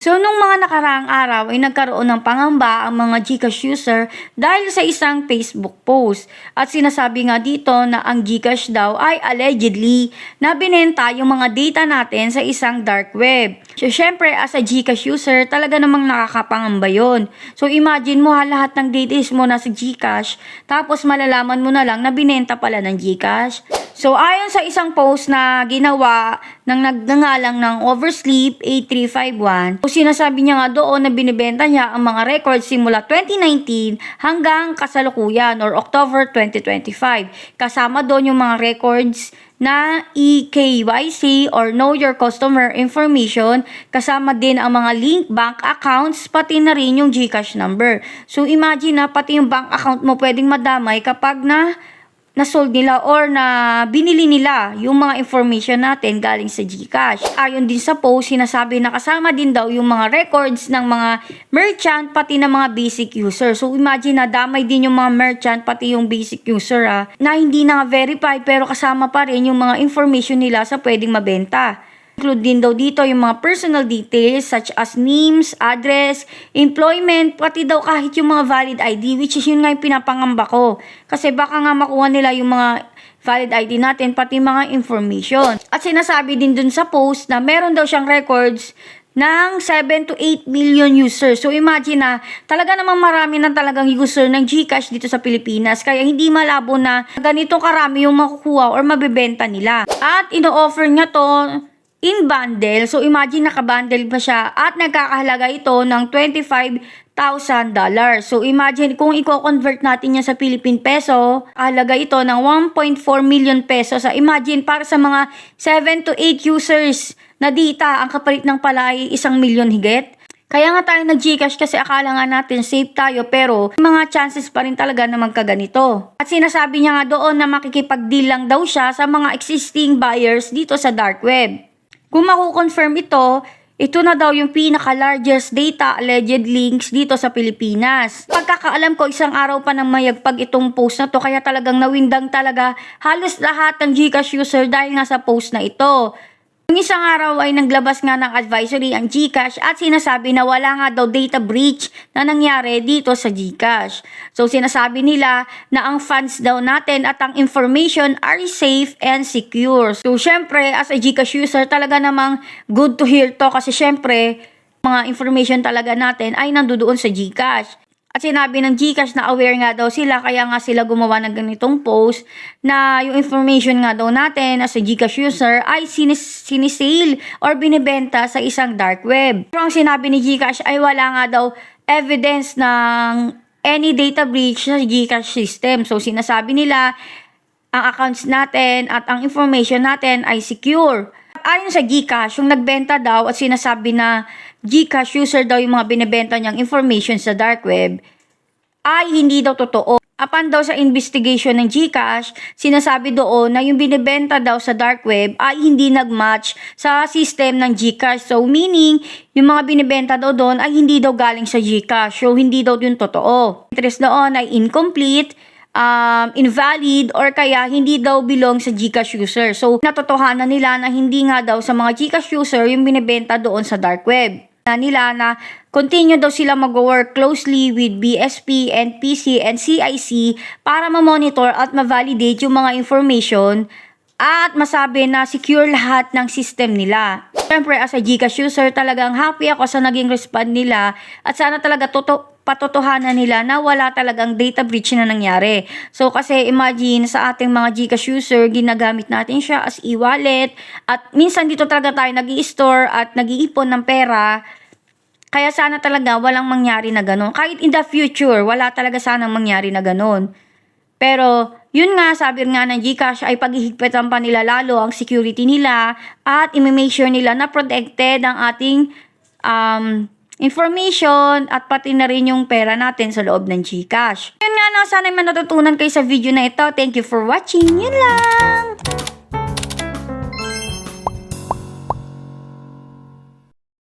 So, nung mga nakaraang araw ay nagkaroon ng pangamba ang mga GCash user dahil sa isang Facebook post. At sinasabi nga dito na ang GCash daw ay allegedly na binenta yung mga data natin sa isang dark web. So, syempre as a GCash user, talaga namang nakakapangamba yun. So, imagine mo lahat ng data mo nasa GCash, tapos malalaman mo na lang na binenta pala ng GCash. So, ayon sa isang post na ginawa ng nagngangalang ng Oversleep 8351, sinasabi niya nga doon na binibenta niya ang mga records simula 2019 hanggang kasalukuyan or October 2025. Kasama doon yung mga records na eKYC or Know Your Customer Information, kasama din ang mga link bank accounts, pati na rin yung GCash number. So, imagine na pati yung bank account mo pwedeng madamay kapag na-sold nila or na binili nila yung mga information natin galing sa GCash. Ayon din sa post, sinasabi na kasama din daw yung mga records ng mga merchant pati ng mga basic user. So imagine na damay din yung mga merchant pati yung basic user na hindi na-verify pero kasama pa rin yung mga information nila sa pwedeng mabenta. Include din daw dito yung mga personal details such as names, address, employment, pati daw kahit yung mga valid ID, which is yun nga yung pinapangamba ko. Kasi baka nga makuha nila yung mga valid ID natin, pati mga information. At sinasabi din dun sa post na meron daw siyang records ng 7 to 8 million users. So imagine na talaga namang marami na talagang user ng GCash dito sa Pilipinas. Kaya hindi malabo na ganito karami yung makukuha or mabibenta nila. At ino-offer niya to in bundle. So, imagine nakabundle pa siya at nagkakahalaga ito ng $25,000. So, imagine kung i-convert natin yan sa Philippine peso, halaga ito ng 1.4 million pesos. So, imagine para sa mga 7 to 8 users na data, ang kapalit ng pala ay 1 million higit. Kaya nga tayo nag-GCash kasi akala nga natin safe tayo pero may mga chances pa rin talaga na magkaganito. At sinasabi niya nga doon na makikipag-deal lang daw siya sa mga existing buyers dito sa dark web. Kung makukonfirm ito na daw yung pinaka-largest data alleged links dito sa Pilipinas. Pagkakaalam ko, isang araw pa nang mayagpag itong post na to, kaya talagang nawindang talaga halos lahat ng GCash user dahil nga sa post na ito. Yung isang araw ay naglabas nga ng advisory ang GCash at sinasabi na wala nga daw data breach na nangyari dito sa GCash. So sinasabi nila na ang funds daw natin at ang information are safe and secure. So syempre as a GCash user talaga namang good to hear to kasi syempre mga information talaga natin ay nandoon sa GCash. At sinabi ng GCash na aware nga daw sila kaya nga sila gumawa ng ganitong post na yung information nga daw natin as a GCash user ay sinisale or binibenta sa isang dark web. Pero ang sinabi ni GCash ay wala nga daw evidence ng any data breach sa GCash system. So sinasabi nila ang accounts natin at ang information natin ay secure. Ayon sa GCash, yung nagbenta daw at sinasabi na GCash user daw yung mga binibenta niyang information sa dark web ay hindi daw totoo. Upon daw sa investigation ng GCash, sinasabi doon na yung binibenta daw sa dark web ay hindi nagmatch sa system ng GCash. So meaning, yung mga binibenta daw doon ay hindi daw galing sa GCash. So hindi daw yun totoo. Interest doon ay incomplete, invalid, or kaya hindi daw belong sa GCash user. So, natotohanan nila na hindi nga daw sa mga GCash user yung binibenta doon sa dark web. Nila na continue daw sila mag-work closely with BSP, NPC, and CIC para ma-monitor at ma-validate yung mga information at masabi na secure lahat ng system nila. Siyempre, as a GCash user, talagang happy ako sa naging respond nila at sana talaga patotohanan nila na wala talagang data breach na nangyari. So, kasi imagine sa ating mga GCash user, ginagamit natin siya as e-wallet at minsan dito talaga tayo nag-i-store at nag-iipon ng pera. Kaya sana talaga walang mangyari na ganun. Kahit in the future, wala talaga sanang mangyari na ganun. Pero, yun nga, sabi nga ng GCash ay paghihigpitan pa nila lalo ang security nila at i-make sure nila na protected ang ating information at pati na rin yung pera natin sa loob ng GCash. Yun nga na, sana may natutunan kayo sa video na ito. Thank you for watching. Yun lang!